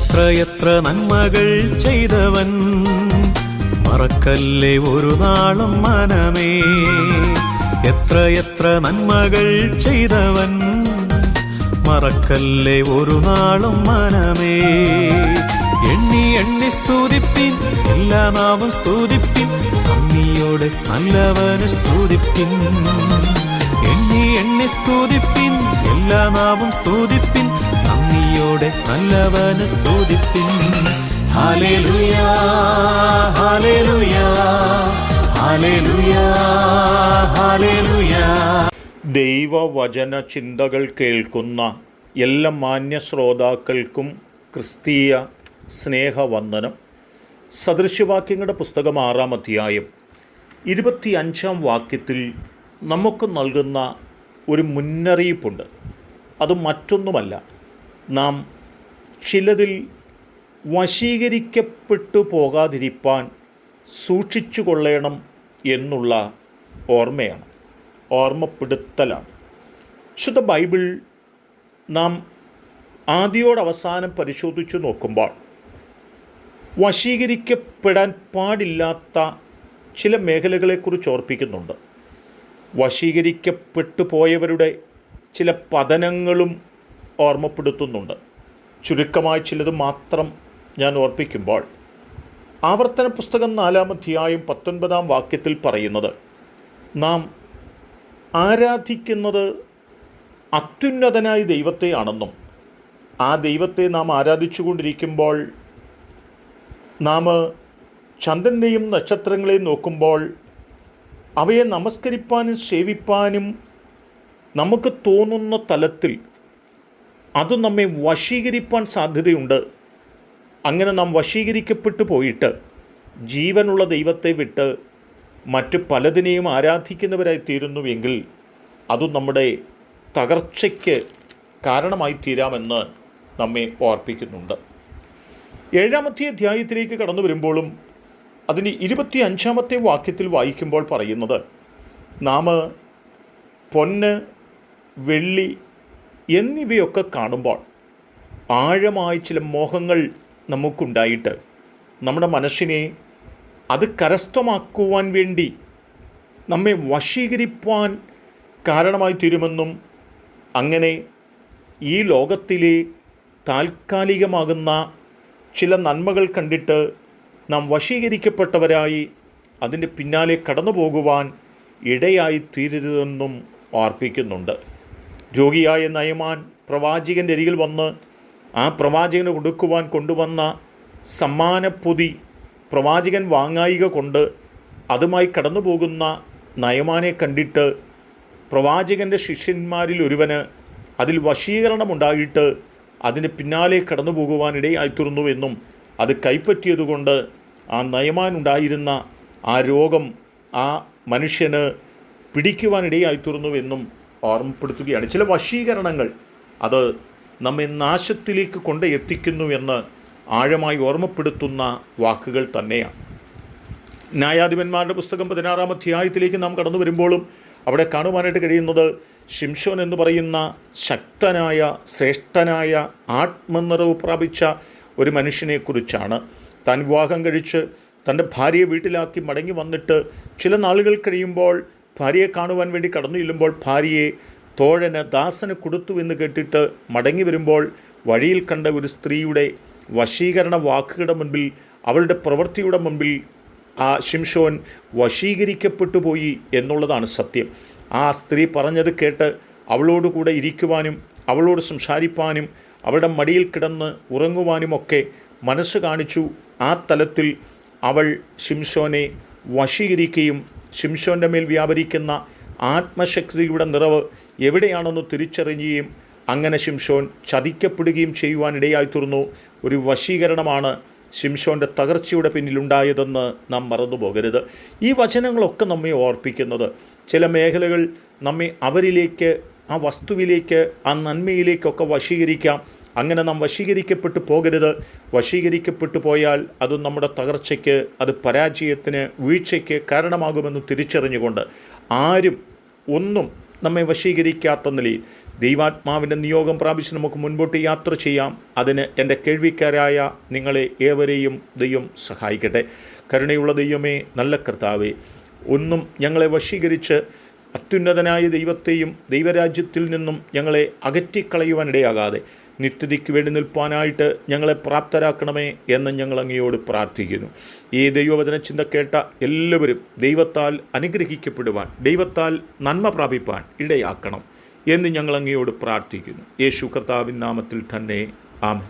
എത്രയെത്ര നന്മകൾ ചെയ്തവൻ, മറക്കല്ലേ ഒരു നാളും മനമേ. എത്രയെത്ര നന്മകൾ ചെയ്തവൻ, മറക്കല്ലേ ഒരു നാളും മനമേ. എണ്ണി എണ്ണി സ്തുതിപ്പിൻ, എല്ലാ നാമം സ്തുതിപ്പിൻ, നന്ദിയോടെ നല്ലവന് സ്തുതിപ്പിൻ. എണ്ണി എണ്ണി സ്തുതിപ്പിൻ, എല്ലാ നാമം സ്തുതിപ്പിൻ, നന്ദിയോടെ നല്ലവന് സ്തുതിപ്പിൻ. ഹല്ലേലൂയാ ഹല്ലേലൂയാ ഹല്ലേലൂയാ ഹല്ലേലൂയാ. ദൈവവചന ചിന്തകൾ കേൾക്കുന്ന എല്ലാ മാന്യ ശ്രോതാക്കൾക്കും ക്രിസ്തീയ സ്നേഹവന്ദനം. സദൃശ്യവാക്യങ്ങളുടെ പുസ്തകം 6-ാം അധ്യായം 25-ാം വാക്യത്തിൽ നമുക്ക് നൽകുന്ന ഒരു മുന്നറിയിപ്പുണ്ട്. അത് മറ്റൊന്നുമല്ല, നാം ചിലതിൽ വശീകരിക്കപ്പെട്ടു പോകാതിരിപ്പാൻ സൂക്ഷിച്ചു കൊള്ളണം എന്നുള്ള ഓർമ്മയാണ്, ഓർമ്മപ്പെടുത്തലാണ്. ശുദ്ധ ബൈബിൾ നാം ആദ്യോടവസാനം പരിശോധിച്ചു നോക്കുമ്പോൾ വശീകരിക്കപ്പെടാൻ പാടില്ലാത്ത ചില മേഖലകളെക്കുറിച്ച് ഓർപ്പിക്കുന്നുണ്ട്. വശീകരിക്കപ്പെട്ടു പോയവരുടെ ചില പതനങ്ങളും ഓർമ്മപ്പെടുത്തുന്നുണ്ട്. ചുരുക്കമായി ചിലത് മാത്രം ഞാൻ ഓർപ്പിക്കുമ്പോൾ, ആവർത്തന പുസ്തകം 4-ാം അധ്യായം 19-ാം വാക്യത്തിൽ പറയുന്നത്, നാം ആരാധിക്കുന്നത് അത്യുന്നതനായ ദൈവത്തെയാണെന്നും ആ ദൈവത്തെ നാം ആരാധിച്ചു കൊണ്ടിരിക്കുമ്പോൾ നാം ചന്ദ്രനെയും നക്ഷത്രങ്ങളെയും നോക്കുമ്പോൾ അവയെ നമസ്കരിപ്പാനും സേവിപ്പാനും നമുക്ക് തോന്നുന്ന തലത്തിൽ അത് നമ്മെ വശീകരിപ്പാൻ സാധ്യതയുണ്ട്. അങ്ങനെ നാം വശീകരിക്കപ്പെട്ടു പോയിട്ട് ജീവനുള്ള ദൈവത്തെ വിട്ട് മറ്റ് പലതിനെയും ആരാധിക്കുന്നവരായി തീരുന്നുവെങ്കിൽ അതും നമ്മുടെ തകർച്ചയ്ക്ക് കാരണമായി തീരാമെന്ന് നമ്മെ ഓർപ്പിക്കുന്നുണ്ട്. 7-ാമത്തെ അധ്യായത്തിലേക്ക് കടന്നു വരുമ്പോഴും അതിന് 25-ാമത്തെ വാക്യത്തിൽ വായിക്കുമ്പോൾ പറയുന്നത്, നാം പൊന്ന്, വെള്ളി എന്നിവയൊക്കെ കാണുമ്പോൾ ആഴമായ ചില മോഹങ്ങൾ നമുക്കുണ്ടായിട്ട് നമ്മുടെ മനസ്സിനെ അത് കരസ്ഥമാക്കുവാൻ വേണ്ടി നമ്മെ വശീകരിപ്പാൻ കാരണമായി തീരുമെന്നും, അങ്ങനെ ഈ ലോകത്തിലെ താൽക്കാലികമാകുന്ന ചില നന്മകൾ കണ്ടിട്ട് നാം വശീകരിക്കപ്പെട്ടവരായി അതിൻ്റെ പിന്നാലെ കടന്നു പോകുവാൻ ഇടയായി തീരരുതെന്നും ഓർപ്പിക്കുന്നുണ്ട്. രോഗിയായ നയമാൻ പ്രവാചകൻ്റെ അരികിൽ വന്ന് ആ പ്രവാചകന് കൊടുക്കുവാൻ കൊണ്ടുവന്ന സമ്മാനപ്പൊതി പ്രവാചകൻ വാങ്ങായിക കൊണ്ട് അതുമായി കടന്നു പോകുന്ന നയമാനെ കണ്ടിട്ട് പ്രവാചകൻ്റെ ശിഷ്യന്മാരിൽ ഒരുവന് അതിൽ വശീകരണമുണ്ടായിട്ട് അതിന് പിന്നാലെ കടന്നു പോകുവാനിടയായിത്തീർന്നുവെന്നും അത് കൈപ്പറ്റിയതുകൊണ്ട് ആ നയമാനുണ്ടായിരുന്ന ആ രോഗം ആ മനുഷ്യന് പിടിക്കുവാനിടയായിത്തീർന്നുവെന്നും ഓർമ്മപ്പെടുത്തുകയാണ്. ചില വശീകരണങ്ങൾ അത് നമ്മെ നാശത്തിലേക്ക് കൊണ്ട് എത്തിക്കുന്നു എന്ന് ആഴമായി ഓർമ്മപ്പെടുത്തുന്ന വാക്കുകൾ തന്നെയാണ്. ന്യായാധിപന്മാരുടെ പുസ്തകം 16-ാം അധ്യായത്തിലേക്ക് നാം കടന്നു വരുമ്പോഴും അവിടെ കാണുവാനായിട്ട് കഴിയുന്നത് ശിംശോൻ എന്ന് പറയുന്ന ശക്തനായ ശ്രേഷ്ഠനായ ആത്മനിറവ് പ്രാപിച്ച ഒരു മനുഷ്യനെക്കുറിച്ചാണ്. താൻ വിവാഹം കഴിച്ച് തൻ്റെ ഭാര്യയെ വീട്ടിലാക്കി മടങ്ങി വന്നിട്ട് ചില നാളുകൾ കഴിയുമ്പോൾ ഭാര്യയെ കാണുവാൻ വേണ്ടി കടന്നു ചെല്ലുമ്പോൾ ഭാര്യയെ തോഴന് ദാസന് കൊടുത്തു എന്ന് കേട്ടിട്ട് മടങ്ങി വരുമ്പോൾ വഴിയിൽ കണ്ട ഒരു സ്ത്രീയുടെ വശീകരണ വാക്കുകളുടെ മുൻപിൽ, അവളുടെ പ്രവൃത്തിയുടെ മുൻപിൽ ആ ശിംശോൻ വശീകരിക്കപ്പെട്ടു പോയി എന്നുള്ളതാണ് സത്യം. ആ സ്ത്രീ പറഞ്ഞത് കേട്ട് അവളോടുകൂടെ ഇരിക്കുവാനും അവളോട് സംസാരിപ്പാനും അവളുടെ മടിയിൽ കിടന്ന് ഉറങ്ങുവാനുമൊക്കെ മനസ്സ് കാണിച്ചു. ആ തലത്തിൽ അവൾ ശിംശോനെ വശീകരിക്കുകയും ശിംശോൻ്റെ മേൽ വ്യാപരിക്കുന്ന ആത്മശക്തിയുടെ നിറവ് എവിടെയാണെന്ന് തിരിച്ചറിയുകയും അങ്ങനെ ശിംശോൻ ചതിക്കപ്പെടുകയും ചെയ്യുവാനിടയായിത്തീർന്നു. ഒരു വശീകരണമാണ് ശിംശോൻ്റെ തകർച്ചയുടെ പിന്നിലുണ്ടായതെന്ന് നാം മറന്നു പോകരുത്. ഈ വചനങ്ങളൊക്കെ നമ്മെ ഓർപ്പിക്കുന്നത് ചില മേഖലകൾ നമ്മെ അവരിലേക്ക്, ആ വസ്തുവിലേക്ക്, ആ നന്മയിലേക്കൊക്കെ വശീകരിക്കാം. അങ്ങനെ നാം വശീകരിക്കപ്പെട്ടു പോകരുത്. വശീകരിക്കപ്പെട്ടു പോയാൽ അത് നമ്മുടെ തകർച്ചയ്ക്ക്, അത് പരാജയത്തിന്, വീഴ്ചയ്ക്ക് കാരണമാകുമെന്ന് തിരിച്ചറിഞ്ഞുകൊണ്ട് ആരും ഒന്നും നമ്മെ വശീകരിക്കാത്ത നിലയിൽ ദൈവാത്മാവിൻ്റെ നിയോഗം പ്രാപിച്ച് നമുക്ക് മുൻപോട്ട് യാത്ര ചെയ്യാം. അതിന് എൻ്റെ കേൾവിക്കാരായ നിങ്ങളെ ഏവരെയും ദൈവം സഹായിക്കട്ടെ. കരുണയുള്ള ദൈവമേ, നല്ല കർത്താവേ, ഒന്നും ഞങ്ങളെ വശീകരിച്ച് അത്യുന്നതനായ ദൈവത്തെയും ദൈവരാജ്യത്തിൽ നിന്നും ഞങ്ങളെ അകറ്റിക്കളയുവാനിടയാകാതെ നിത്യതയ്ക്ക് വേണ്ടി നിൽപ്പാനായിട്ട് ഞങ്ങളെ പ്രാപ്തരാക്കണമേ എന്ന് ഞങ്ങൾ അങ്ങയോട് പ്രാർത്ഥിക്കുന്നു. ഈ ദൈവവചന ചിന്ത കേട്ട എല്ലാവരും ദൈവത്താൽ അനുഗ്രഹിക്കപ്പെടുവാൻ, ദൈവത്താൽ നന്മ പ്രാപിപ്പാൻ ഇടയാക്കണം എന്ന് ഞങ്ങൾ അങ്ങയോട് പ്രാർത്ഥിക്കുന്നു. യേശു കർത്താവിൻ നാമത്തിൽ തന്നെ ആമേൻ.